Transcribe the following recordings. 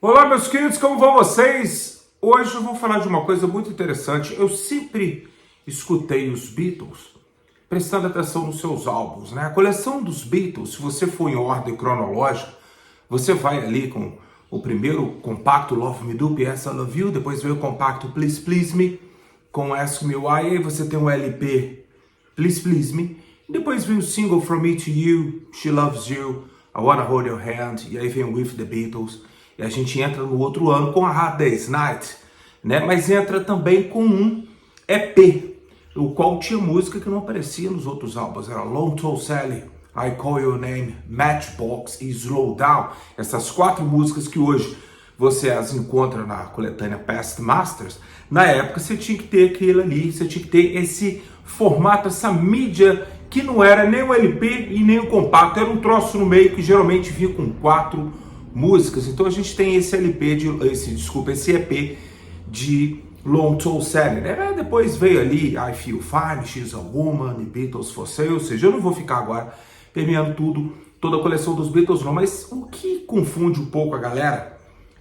Olá, meus queridos, como vão vocês? Hoje eu vou falar de uma coisa muito interessante. Eu sempre escutei os Beatles prestando atenção nos seus álbuns, né? A coleção dos Beatles, se você for em ordem cronológica, você vai ali com o primeiro compacto Love Me Do, P.S. I Love You, depois veio o compacto Please Please Me, com Ask Me Why, aí você tem o LP Please Please Me, depois vem o single From Me to You, She Loves You, I Wanna Hold Your Hand, e aí vem o With the Beatles. E a gente entra no outro ano com a Hard Day's Night, né? Mas entra também com um EP, o qual tinha música que não aparecia nos outros álbuns. Era Long Tall Sally, I Call Your Name, Matchbox e Slow Down. Essas 4 músicas que hoje você as encontra na coletânea Past Masters. Na época você tinha que ter aquilo ali, você tinha que ter esse formato, essa mídia que não era nem o LP e nem o compacto. Era um troço no meio que geralmente vinha com 4 músicas. Então a gente tem esse esse EP de Long Tall Sally, né? Depois veio ali I Feel Fine, She's a Woman, The Beatles for Sale. Ou seja, eu não vou ficar agora permeando toda a coleção dos Beatles não, mas o que confunde um pouco a galera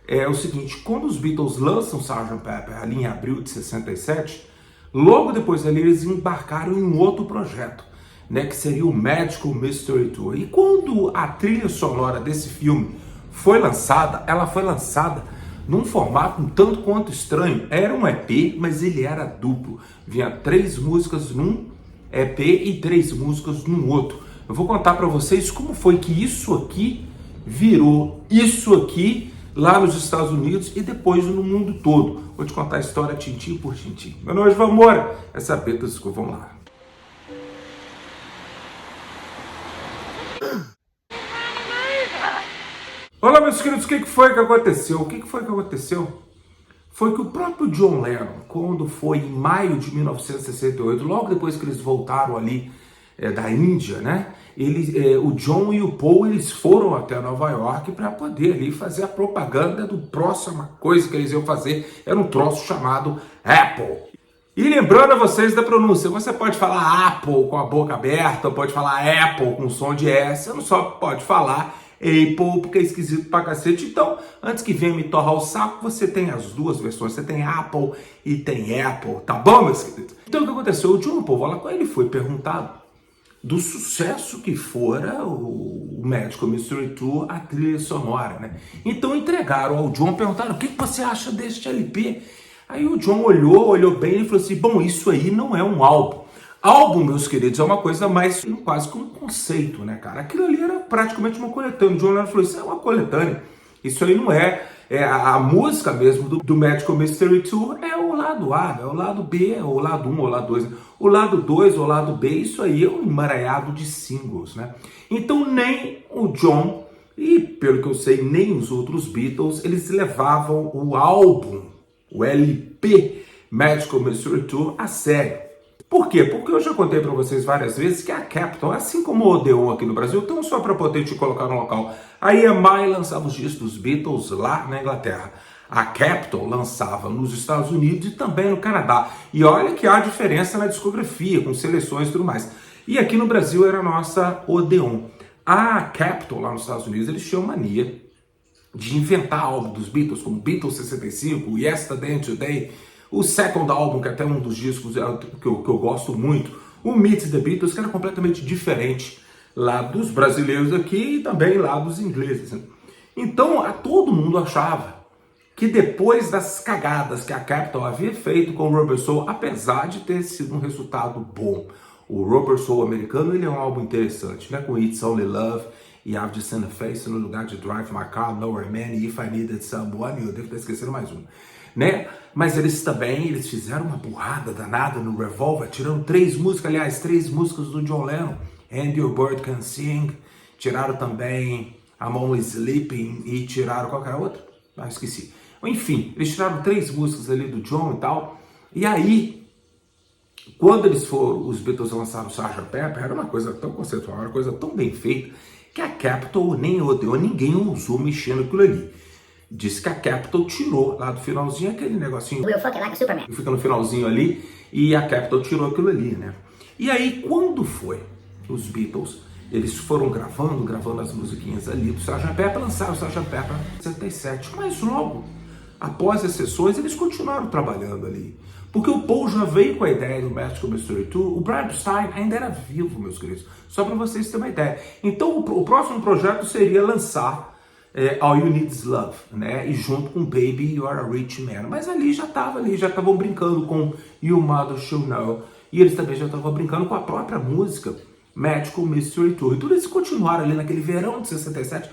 é o seguinte: quando os Beatles lançam Sgt. Pepper ali em abril de 67, logo depois ali eles embarcaram em um outro projeto, né, que seria o Magical Mystery Tour. E quando a trilha sonora desse filme foi lançada, ela foi lançada num formato um tanto quanto estranho. Era um EP, mas ele era duplo. Vinha 3 músicas num EP e 3 músicas num outro. Eu vou contar para vocês como foi que isso aqui virou isso aqui lá nos Estados Unidos e depois no mundo todo. Vou te contar a história tintim por tintim. Meu nome é João Moura, essa é a Beatles, vamos lá. Olá, meus queridos, o que foi que aconteceu? O que foi que aconteceu? Foi que o próprio John Lennon, quando foi em maio de 1968, logo depois que eles voltaram ali da Índia, né? O John e o Paul, eles foram até Nova York para poder ali fazer a propaganda do próxima coisa que eles iam fazer. Era um troço chamado Apple. E lembrando a vocês da pronúncia, você pode falar Apple com a boca aberta, ou pode falar Apple com som de S, você não só pode falar Apple, porque é esquisito pra cacete. Então, antes que venha me torrar o saco, você tem as duas versões. Você tem Apple e tem Apple, tá bom, meus queridos? Então, o que aconteceu? O John Paul, lá quando ele foi perguntado do sucesso que fora o Magical Mystery Tour, a trilha sonora, né? Então, entregaram ao John, perguntaram, o que você acha deste LP? Aí o John olhou bem e falou assim, bom, isso aí não é um álbum. Álbum, meus queridos, é uma coisa mais, quase que um conceito, né, cara? Aquilo ali era praticamente uma coletânea. O John Lennon falou, isso é uma coletânea. Isso aí não é a música mesmo do Magical Mystery Tour, é o lado A, é o lado B, é o lado 1, ou o lado 2. O lado 2 ou o lado B, isso aí é um emaranhado de singles, né? Então nem o John, e pelo que eu sei, nem os outros Beatles, eles levavam o álbum, o LP Magical Mystery Tour, a sério. Por quê? Porque eu já contei para vocês várias vezes que a Capitol, assim como o Odeon aqui no Brasil, tem um só prepotente de colocar no local. A EMI lançava os discos dos Beatles lá na Inglaterra. A Capitol lançava nos Estados Unidos e também no Canadá. E olha que há diferença na discografia, com seleções e tudo mais. E aqui no Brasil era a nossa Odeon. A Capitol lá nos Estados Unidos, eles tinham mania de inventar álbum dos Beatles, como Beatles 65, Yesterday and Today, o Second Album, que é até um dos discos que eu gosto muito, o Meet the Beatles, que era completamente diferente lá dos brasileiros aqui e também lá dos ingleses. Então, todo mundo achava que depois das cagadas que a Capitol havia feito com o Rubber Soul, apesar de ter sido um resultado bom, o Rubber Soul americano, ele é um álbum interessante, né? Com It's Only Love e I've Just Seen a Face no lugar de Drive My Car, Nowhere Man e If I Needed Someone, eu devo estar esquecendo mais um, né? Mas eles fizeram uma burrada danada no Revolver, tirando 3 músicas, aliás, 3 músicas do John Lennon, And Your Bird Can Sing, tiraram também I'm Only Sleeping e tiraram qualquer outra? Ah, esqueci. Enfim, eles tiraram 3 músicas ali do John e tal, e aí, quando os Beatles lançaram o Sgt. Pepper, era uma coisa tão conceitual, era uma coisa tão bem feita, que a Capitol nem odeou, ninguém ousou mexer naquilo ali. Diz que a Capitol tirou lá do finalzinho aquele negocinho. Will fuck like a Superman. Que fica no finalzinho ali, e a Capitol tirou aquilo ali, né? E aí, quando foi os Beatles Eles foram gravando as musiquinhas ali do Sgt. Pepper, lançaram o Sgt. Pepper em 77. Mas logo após as sessões, eles continuaram trabalhando ali. Porque o Paul já veio com a ideia do Magical Mystery Tour, o Brian Epstein ainda era vivo, meus queridos. Só para vocês terem uma ideia. Então o próximo projeto seria lançar All You Need Is Love, né? E junto com Baby You Are a Rich Man. Mas ali já estavam brincando com You Mother Should Know. E eles também já estavam brincando com a própria música Magical Mystery Tour. E tudo eles continuaram ali naquele verão de 67,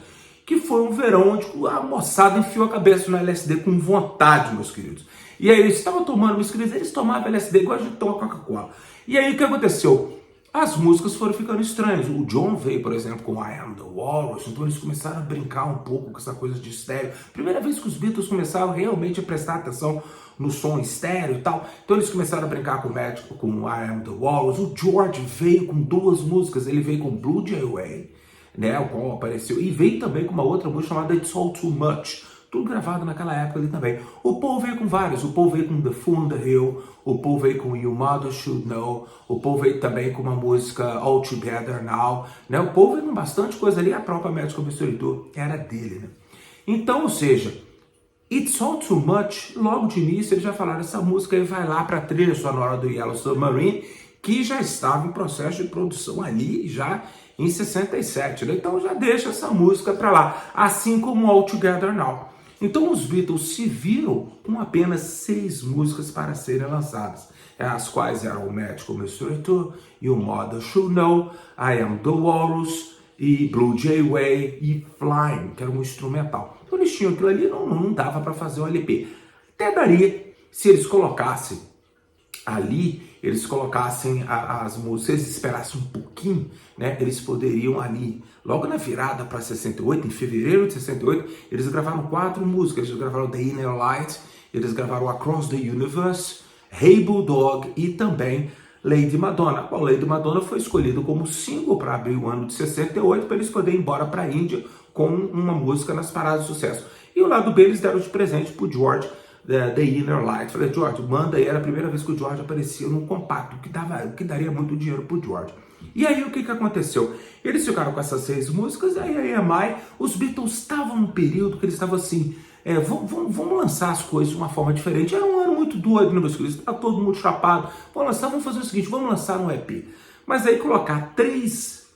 que foi um verão onde a moçada enfiou a cabeça no LSD com vontade, meus queridos. E aí eles estavam tomando, meus queridos, eles tomavam LSD igual a gente toma Coca-Cola. E aí o que aconteceu? As músicas foram ficando estranhas. O John veio, por exemplo, com I Am The Walrus, então eles começaram a brincar um pouco com essa coisa de estéreo. Primeira vez que os Beatles começaram realmente a prestar atenção no som estéreo e tal. Então eles começaram a brincar com o Magic, com I Am The Walrus. O George veio com 2 músicas, ele veio com Blue Jay Way, né, o qual apareceu, e veio também com uma outra música chamada It's All Too Much, tudo gravado naquela época ali também. O Paul veio com vários, o Paul veio com The Fool on the Hill, o Paul veio com You Mother Should Know, o Paul veio também com uma música All Together Now, né, o Paul veio com bastante coisa ali, a própria Magical Mystery Tour era dele, né. Então, ou seja, It's All Too Much, logo de início eles já falaram, essa música aí vai lá para a trilha sonora do Yellow Submarine, que já estava em processo de produção ali, já em 67, né? Então já deixa essa música para lá, assim como All Together Now. Então os Beatles se viram com apenas 6 músicas para serem lançadas, as quais eram o Magical Mystery Tour, You Mother Should Know, I Am The Walrus, e Blue Jay Way e Flying, que era um instrumental. Então eles tinham aquilo ali, não dava para fazer um LP. Até daria se eles colocassem ali, eles colocassem as músicas, eles esperassem um pouquinho, né? Eles poderiam ali, logo na virada para 68, em fevereiro de 68, eles gravaram 4 músicas. Eles gravaram The Inner Light, eles gravaram Across the Universe, Hey Bulldog e também Lady Madonna. Bom, Lady Madonna foi escolhido como single para abrir o ano de 68, para eles poderem ir embora para a Índia com uma música nas paradas de sucesso. E o lado B eles deram de presente para o George, The Inner Light. Falei, George, manda aí. Era a primeira vez que o George aparecia num compacto, que daria muito dinheiro pro George. E aí o que aconteceu? Eles ficaram com essas 6 músicas, aí a EMI, os Beatles estavam num período que eles estavam assim, vamos lançar as coisas de uma forma diferente. Era um ano muito doido, né, meus queridos? Estava todo mundo chapado. Vamos fazer o seguinte, vamos lançar um EP. Mas aí colocar 3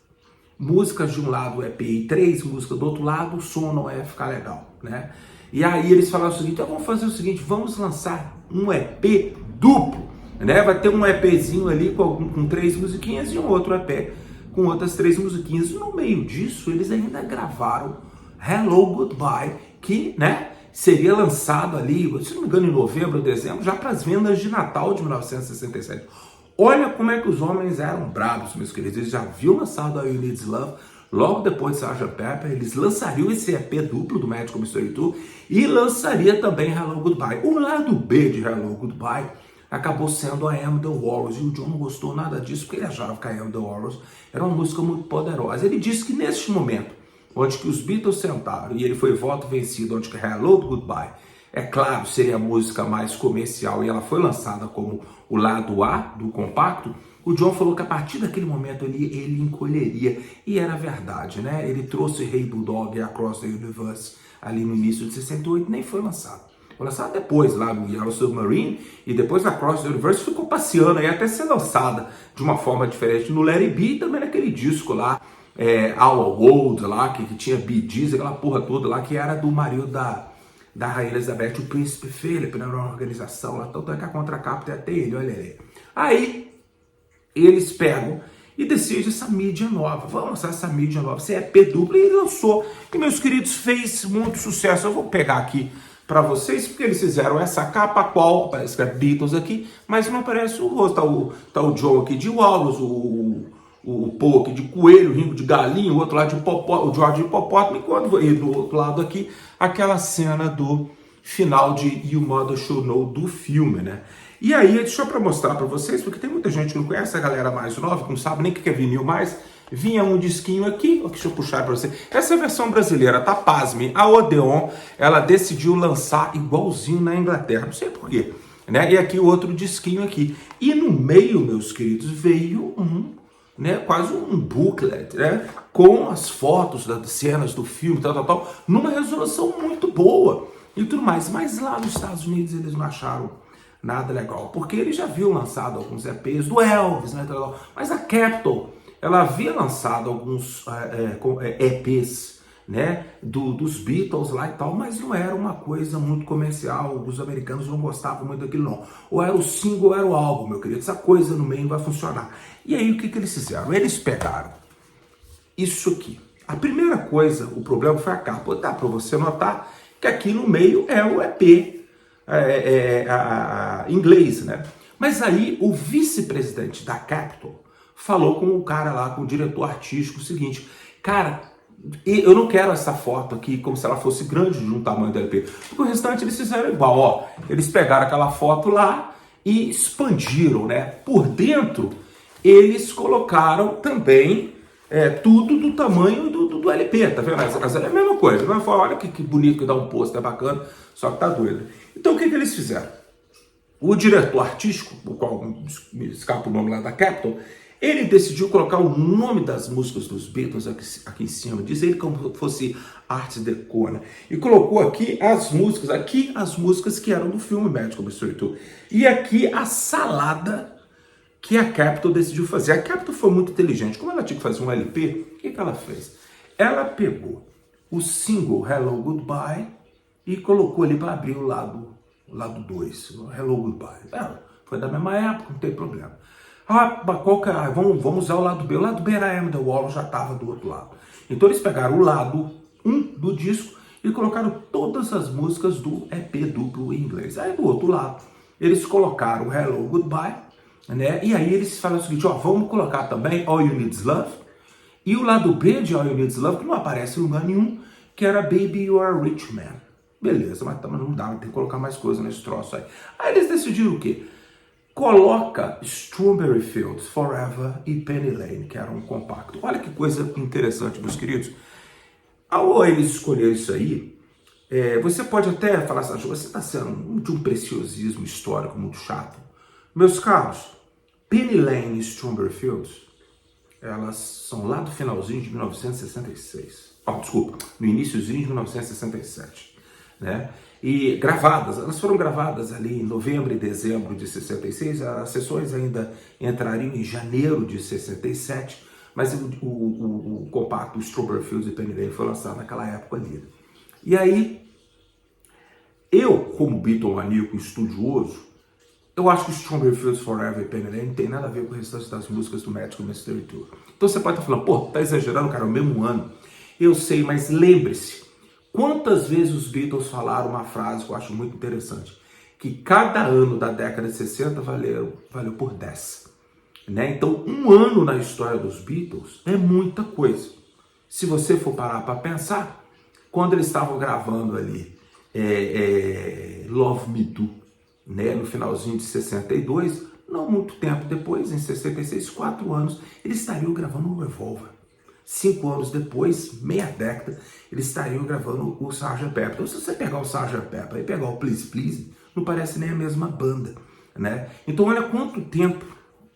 músicas de um lado do EP e 3 músicas do outro lado, o som não ia ficar legal, né? E aí eles falaram o seguinte, então vamos fazer o seguinte, vamos lançar um EP duplo, né? Vai ter um EPzinho ali com 3 musiquinhas e um outro EP com outras 3 musiquinhas. E no meio disso, eles ainda gravaram Hello Goodbye, que, né, seria lançado ali, se não me engano, em novembro ou dezembro, já para as vendas de Natal de 1967. Olha como é que os homens eram bravos, meus queridos. Eles já haviam lançado a You Need Love. Logo depois de Sgt. Pepper, eles lançariam esse EP duplo do Magical Mystery Tour e lançaria também Hello Goodbye. O lado B de Hello Goodbye acabou sendo I Am The Walrus, e o John não gostou nada disso, porque ele achava que I Am The Walrus era uma música muito poderosa. Ele disse que neste momento, onde que os Beatles sentaram e ele foi voto vencido, onde que Hello Goodbye, é claro, seria a música mais comercial e ela foi lançada como o lado A do compacto, o John falou que a partir daquele momento ele encolheria, e era verdade, né? Ele trouxe Hey Bulldog e Across the Universe ali no início de 68, nem foi lançado. Foi lançado depois, lá no Yellow Submarine, e depois Across the Universe ficou passeando aí até ser lançada de uma forma diferente no Let It Be, e também naquele disco lá, Our World lá, que tinha Bee Gees, aquela porra toda lá, que era do marido da Rainha Elizabeth, o Príncipe Philip, né? Era uma organização lá, tanto é que a contracapa tem até ele, olha aí. Aí eles pegam e decidem essa mídia nova. Vamos lançar essa mídia nova, esse EP duplo, e ele lançou. E, meus queridos, fez muito sucesso. Eu vou pegar aqui para vocês, porque eles fizeram essa capa, a qual parece que é Beatles aqui, mas não aparece o rosto. Tá o Joe aqui de Walrus, o Paul aqui de coelho, o Ringo de galinha, o outro lado de o George de hipopótamo, enquanto e do outro lado aqui, aquela cena do final de You Mother Should Know do filme, né? E aí, deixa eu mostrar para vocês, porque tem muita gente que não conhece, a galera mais nova, que não sabe nem o que é vinil mais. Vinha um disquinho aqui, deixa eu puxar para você. Essa é a versão brasileira, tá? Pasme. A Odeon, ela decidiu lançar igualzinho na Inglaterra, não sei porquê, né? E aqui o outro disquinho aqui. E no meio, meus queridos, veio né, quase um booklet, né, com as fotos das cenas do filme, tal, numa resolução muito boa e tudo mais. Mas lá nos Estados Unidos eles não acharam nada legal, porque eles já haviam lançado alguns EPs do Elvis, né, tal, mas a Capitol, ela havia lançado alguns EPs, né, dos Beatles lá e tal, mas não era uma coisa muito comercial, os americanos não gostavam muito daquilo não. Ou era o single ou era o álbum, meu querido, essa coisa no meio não vai funcionar. E aí o que eles fizeram? Eles pegaram isso aqui. A primeira coisa, o problema foi a capa. Dá para você notar que aqui no meio é o EP inglês, né? Mas aí o vice-presidente da Capitol falou com o cara lá, com o diretor artístico, o seguinte: cara, eu não quero essa foto aqui como se ela fosse grande de um tamanho do LP. Porque o restante eles fizeram igual, ó. Eles pegaram aquela foto lá e expandiram, né? Por dentro, eles colocaram também tudo do tamanho do LP, tá vendo? É a mesma coisa. Mas olha que bonito que dá um pôster, é bacana, só que tá doido. Então o que eles fizeram? O diretor artístico, o qual me escapa o nome lá da Capitol, ele decidiu colocar o nome das músicas dos Beatles aqui em cima, diz ele como se fosse arte deco, né? E colocou aqui as músicas que eram do filme Magical Mystery Tour. E aqui a salada que a Capitol decidiu fazer. A Capitol foi muito inteligente. Como ela tinha que fazer um LP, o que ela fez? Ela pegou o single Hello Goodbye e colocou ali para abrir o lado 2, Hello Goodbye. Foi da mesma época, não tem problema. Vamos usar o lado B. O lado B era I Am The Wall, já estava do outro lado. Então eles pegaram o lado 1 do disco e colocaram todas as músicas do EP duplo em inglês. Aí do outro lado, eles colocaram Hello Goodbye, né? E aí eles falaram o seguinte, ó, vamos colocar também All You Need Is Love. E o lado B de All You Need Is Love, que não aparece em lugar nenhum, que era Baby You Are a Rich Man. Beleza, mas não dá, tem que colocar mais coisa nesse troço aí. Aí eles decidiram o quê? Coloca Strawberry Fields Forever e Penny Lane, que era um compacto. Olha que coisa interessante, meus queridos. Ao eles escolher isso aí, você pode até falar assim, você está sendo de um preciosismo histórico muito chato. Meus caros, Penny Lane e Strawberry Fields, elas são lá do finalzinho de 1966. Desculpa, no iniciozinho de 1967, né? E elas foram gravadas ali em novembro e dezembro de 66, as sessões ainda entrariam em janeiro de 67, mas o compacto Strawberry Fields e Penny Lane foi lançado naquela época ali. E aí, eu, como Beatlemaníaco estudioso, eu acho que Strawberry Fields Forever e Penny Lane não tem nada a ver com o restante das músicas do Magical Mystery Tour. Então você pode estar falando, pô, tá exagerando, cara, é o mesmo ano. Eu sei, mas lembre-se, quantas vezes os Beatles falaram uma frase que eu acho muito interessante, que cada ano da década de 60 valeu por 10. Né? Então, um ano na história dos Beatles é muita coisa. Se você for parar para pensar, quando eles estavam gravando ali Love Me Do, né, no finalzinho de 62, não muito tempo depois, em 66, 4 anos, eles estariam gravando o Revolver. 5 anos depois, meia década, eles estariam gravando o Sgt. Pepper. Então, se você pegar o Sgt. Pepper e pegar o Please Please, não parece nem a mesma banda, né? Então, olha quanto tempo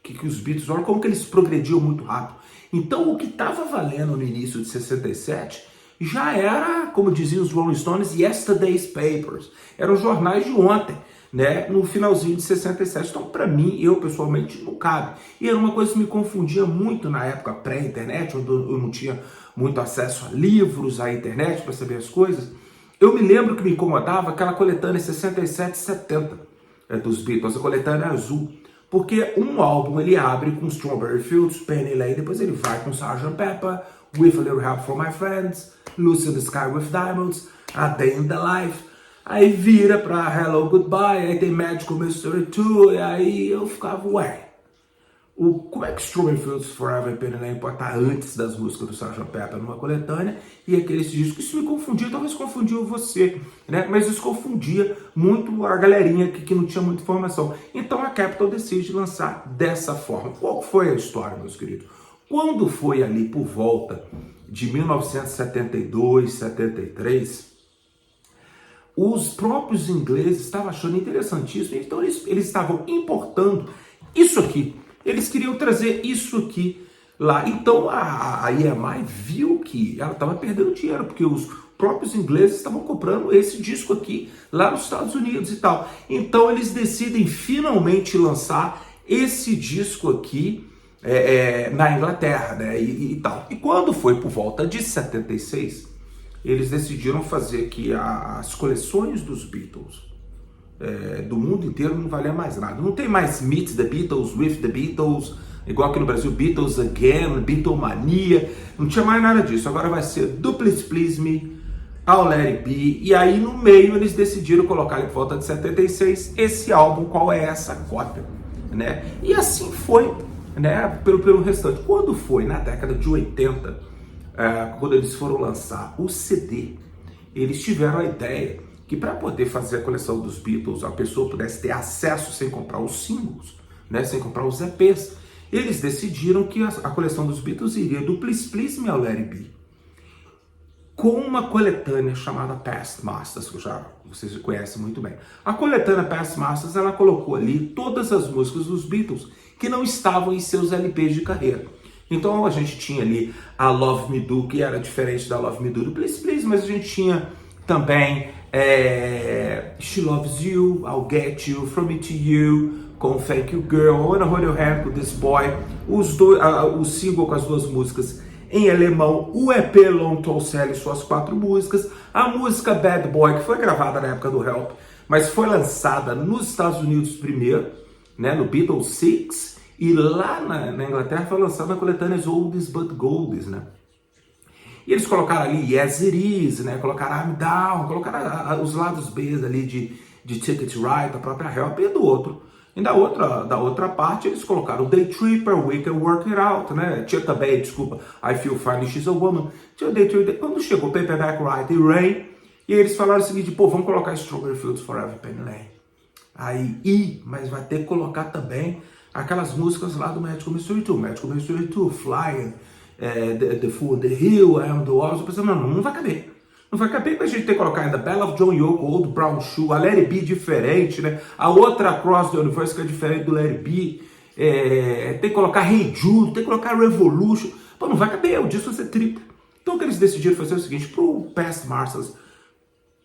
que os Beatles, olha como que eles progrediam muito rápido. Então, o que estava valendo no início de 67 já era, como diziam os Rolling Stones, Yesterday's Papers. Eram jornais de ontem, né, no finalzinho de 67. Então, para mim, eu pessoalmente, não cabe. E era uma coisa que me confundia muito na época pré-internet, onde eu não tinha muito acesso a livros, à internet, para saber as coisas. Eu me lembro que me incomodava aquela coletânea 67 70 dos Beatles, a coletânea azul. Porque um álbum ele abre com Strawberry Fields, Penny Lane, depois ele vai com Sgt. Pepper, With a Little Help from My Friends, Lucy in the Sky with Diamonds, A Day in the Life. Aí vira pra Hello Goodbye, aí tem Magical Mystery Tour, e aí eu ficava, como é que Strawberry Fields Forever e Penny Lane pode estar antes das músicas do Sgt. Pepper numa coletânea e aqueles discos? Isso me confundia, talvez confundiu você, né? Mas isso confundia muito a galerinha que não tinha muita informação. Então a Capitol decide lançar dessa forma. Qual foi a história, meus queridos? Quando foi ali por volta de 1972, 73, os próprios ingleses estavam achando interessantíssimo, então eles estavam importando isso aqui. Eles queriam trazer isso aqui lá. Então a EMI viu que ela estava perdendo dinheiro, porque os próprios ingleses estavam comprando esse disco aqui lá nos Estados Unidos e tal. Então eles decidem finalmente lançar esse disco aqui na Inglaterra, né, e tal. E quando foi por volta de 76, eles decidiram fazer que as coleções dos Beatles do mundo inteiro não valia mais nada. Não tem mais Meet the Beatles, With the Beatles, igual aqui no Brasil, Beatles Again, Beatlemania, não tinha mais nada disso. Agora vai ser Do Please Please Me, I'll Let It Be, e aí no meio eles decidiram colocar ali por volta de 76 esse álbum, qual é essa cópia, né? E assim foi, né, pelo restante. Quando foi na década de 80, quando eles foram lançar o CD, eles tiveram a ideia que para poder fazer a coleção dos Beatles, a pessoa pudesse ter acesso sem comprar os singles, né, sem comprar os EPs, eles decidiram que a coleção dos Beatles iria do Please Please Me, I'll Let It Be, com uma coletânea chamada Past Masters, que vocês conhecem muito bem. A coletânea Past Masters, ela colocou ali todas as músicas dos Beatles que não estavam em seus LPs de carreira. Então a gente tinha ali a Love Me Do, que era diferente da Love Me Do do Please Please, mas a gente tinha também She Loves You, I'll Get You, From Me to You, com Thank You Girl, Wanna Hold Your Hand com This Boy, o single com as duas músicas em alemão, o EP Long Tall Sally, suas 4 músicas, a música Bad Boy, que foi gravada na época do Help, mas foi lançada nos Estados Unidos primeiro, né, no Beatles 6, e lá na Inglaterra foi lançada a coletânea Oldies But Goldies, né? E eles colocaram ali Yes It Is, né? Colocaram I'm Down, colocaram os lados B ali de Ticket Right, da própria Help e do outro. E da outra parte eles colocaram Day Tripper, We Can Work It Out, né? Tinha também, desculpa, I Feel Fine, She's a Woman. Tinha Day Tripper, quando chegou Paperback Writer e Rain, e eles falaram o seguinte, pô, vamos colocar Strawberry Fields Forever, Penny Lane. Aí, mas vai ter que colocar também aquelas músicas lá do Magical Mystery Tour, Flying, The Fool, The Hill, I Am The Walls. Eu pensei, não vai caber. Não vai caber pra gente ter que colocar ainda Bell of John Yoko, Old Brown Shoe, a Let It Be diferente, né? A outra Across the Universe que é diferente do Let It Be. Tem que colocar Hey Jude, tem que colocar Revolution. Pô, não vai caber, o disco vai ser triplo. Então o que eles decidiram fazer é o seguinte, pro Past Masters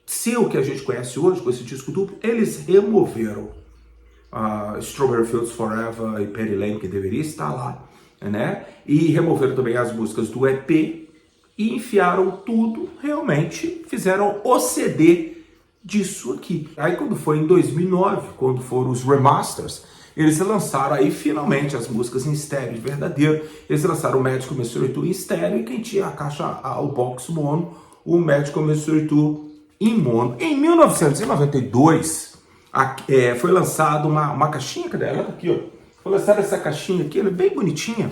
ser o que a gente conhece hoje, com esse disco duplo, eles removeram Strawberry Fields Forever e Penny Lane, que deveria estar lá, né? E removeram também as músicas do EP e enfiaram tudo, realmente fizeram o CD disso aqui. Aí quando foi em 2009, quando foram os remasters, eles lançaram aí finalmente as músicas em estéreo verdadeiro. Eles lançaram o Magical Mystery Tour em estéreo e quem tinha a caixa, o box mono, o Magical Mystery Tour em mono. Em 1992, foi lançada uma caixinha, cadê ela? Aqui, ó. Foi lançada essa caixinha aqui, ela é bem bonitinha,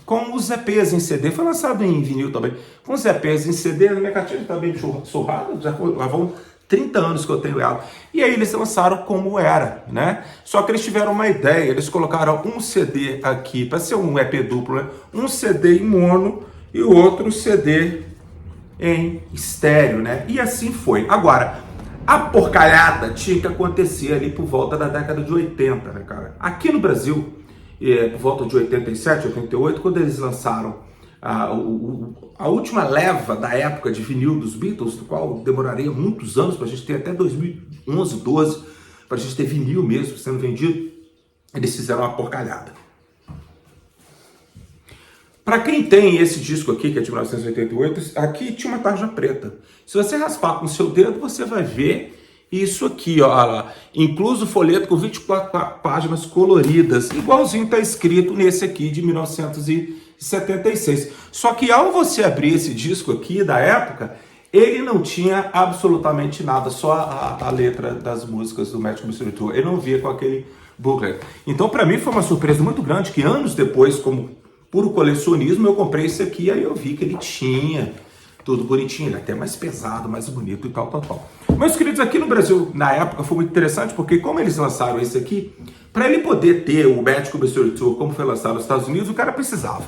com os EPs em CD, foi lançado em vinil também, com os EPs em CD, a minha cartinha está bem surrada, já vão 30 anos que eu tenho ela, e aí eles lançaram como era, né? Só que eles tiveram uma ideia, eles colocaram um CD aqui, para ser um EP duplo, né? Um CD em mono e o outro CD em estéreo, né? E assim foi. Agora, a porcalhada tinha que acontecer ali por volta da década de 80, né, cara? Aqui no Brasil, por volta de 87, 88, quando eles lançaram a última leva da época de vinil dos Beatles, do qual demoraria muitos anos para a gente ter, até 2011, 12, para a gente ter vinil mesmo sendo vendido, eles fizeram uma porcalhada. Para quem tem esse disco aqui, que é de 1988, aqui tinha uma tarja preta. Se você raspar com o seu dedo, você vai ver isso aqui, ó, incluso o folheto com 24 páginas coloridas, igualzinho está escrito nesse aqui de 1976. Só que ao você abrir esse disco aqui da época, ele não tinha absolutamente nada, só a letra das músicas do Magical Mystery Tour. Ele não via com aquele booklet. Então, para mim, foi uma surpresa muito grande que anos depois, como puro colecionismo, eu comprei esse aqui, aí eu vi que ele tinha tudo bonitinho, ele é até mais pesado, mais bonito e tal. Meus queridos, aqui no Brasil, na época, foi muito interessante, porque como eles lançaram esse aqui, para ele poder ter o Magical Mystery Tour, como foi lançado nos Estados Unidos, o cara precisava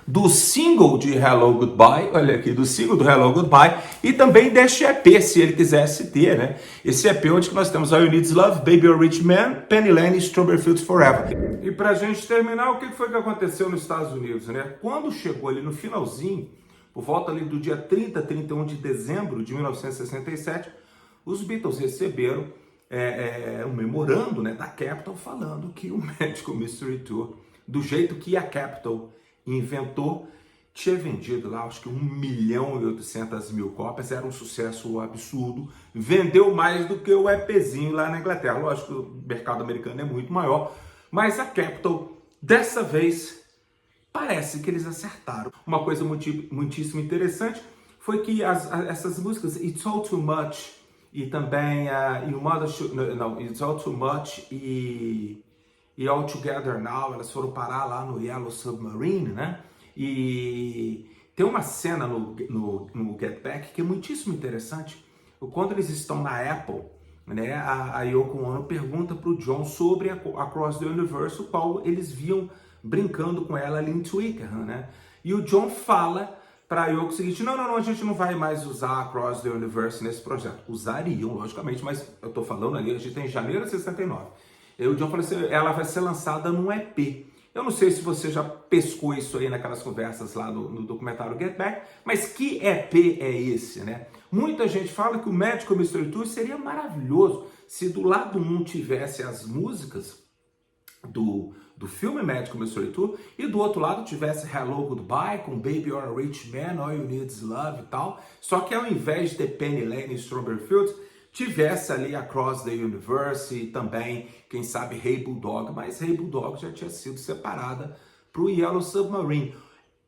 do single de Hello Goodbye, olha aqui, do single do Hello Goodbye, e também deste EP, se ele quisesse ter, né? Esse EP onde nós temos All You Need Is Love, Baby You're a Rich Man, Penny Lane e Strawberry Fields Forever. E pra gente terminar, o que foi que aconteceu nos Estados Unidos, né? Quando chegou ali no finalzinho, por volta ali do dia 30, 31 de dezembro de 1967, os Beatles receberam um memorando, né, da Capitol falando que o Magical Mystery Tour, do jeito que a Capitol inventou, tinha vendido lá, acho que 1.800.000 cópias, era um sucesso absurdo, vendeu mais do que o EPzinho lá na Inglaterra. Lógico que o mercado americano é muito maior, mas a Capitol, dessa vez, parece que eles acertaram. Uma coisa muitíssimo interessante foi que essas músicas, It's All Too Much, e também You Mother Should, não, It's All Too Much e All Together Now, elas foram parar lá no Yellow Submarine, né? E tem uma cena no Get Back que é muitíssimo interessante. Quando eles estão na Apple, né, a Yoko Ono pergunta para o John sobre Across the Universe, o qual eles viam brincando com ela ali em Twickenham, né? E o John fala para a Yoko o seguinte: não, a gente não vai mais usar Across the Universe nesse projeto. Usariam, logicamente, mas eu tô falando ali, a gente tem em janeiro de 69. E o John falou assim: ela vai ser lançada num EP. Eu não sei se você já pescou isso aí naquelas conversas lá no documentário Get Back, mas que EP é esse, né? Muita gente fala que o Magical Mystery Tour seria maravilhoso se do lado 1 tivesse as músicas do filme Magical Mystery Tour e do outro lado tivesse Hello Goodbye com Baby You're a Rich Man, All You Need Is Love e tal, só que ao invés de ter Penny Lane e Strawberry Fields, tivesse ali Across the Universe e também, quem sabe, Hey Bulldog, mas Hey Bulldog já tinha sido separada para o Yellow Submarine.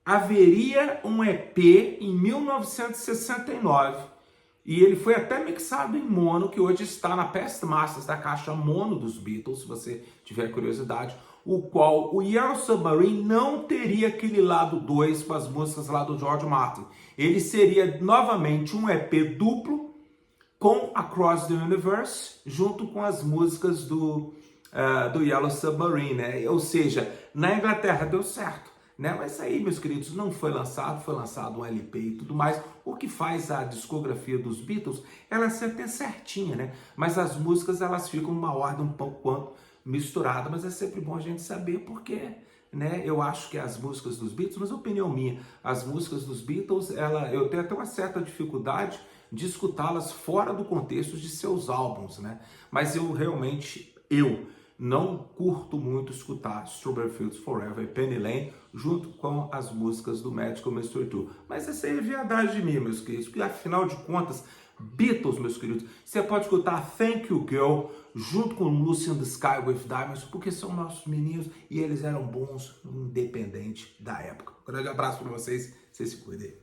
Haveria um EP em 1969 e ele foi até mixado em mono, que hoje está na Past Masters da caixa mono dos Beatles, se você tiver curiosidade, o qual o Yellow Submarine não teria aquele lado 2 com as músicas lá do George Martin. Ele seria novamente um EP duplo com Across the Universe, junto com as músicas do Yellow Submarine, né? Ou seja, na Inglaterra deu certo, né? Mas aí, meus queridos, não foi lançado um LP e tudo mais, o que faz a discografia dos Beatles, ela ser até certinha, né? Mas as músicas, elas ficam numa ordem um pouco quanto misturada, mas é sempre bom a gente saber porque, né? Eu acho que as músicas dos Beatles, mas é opinião minha, as músicas dos Beatles, eu tenho até uma certa dificuldade de escutá-las fora do contexto de seus álbuns, né? Mas eu não curto muito escutar Strawberry Fields Forever e Penny Lane junto com as músicas do Magical Mystery Tour. Mas essa aí é verdade de mim, meus queridos, porque afinal de contas, Beatles, meus queridos, você pode escutar Thank You Girl junto com Lucy in the Sky with Diamonds, porque são nossos meninos e eles eram bons, independente da época. Um grande abraço para vocês, vocês se cuidem.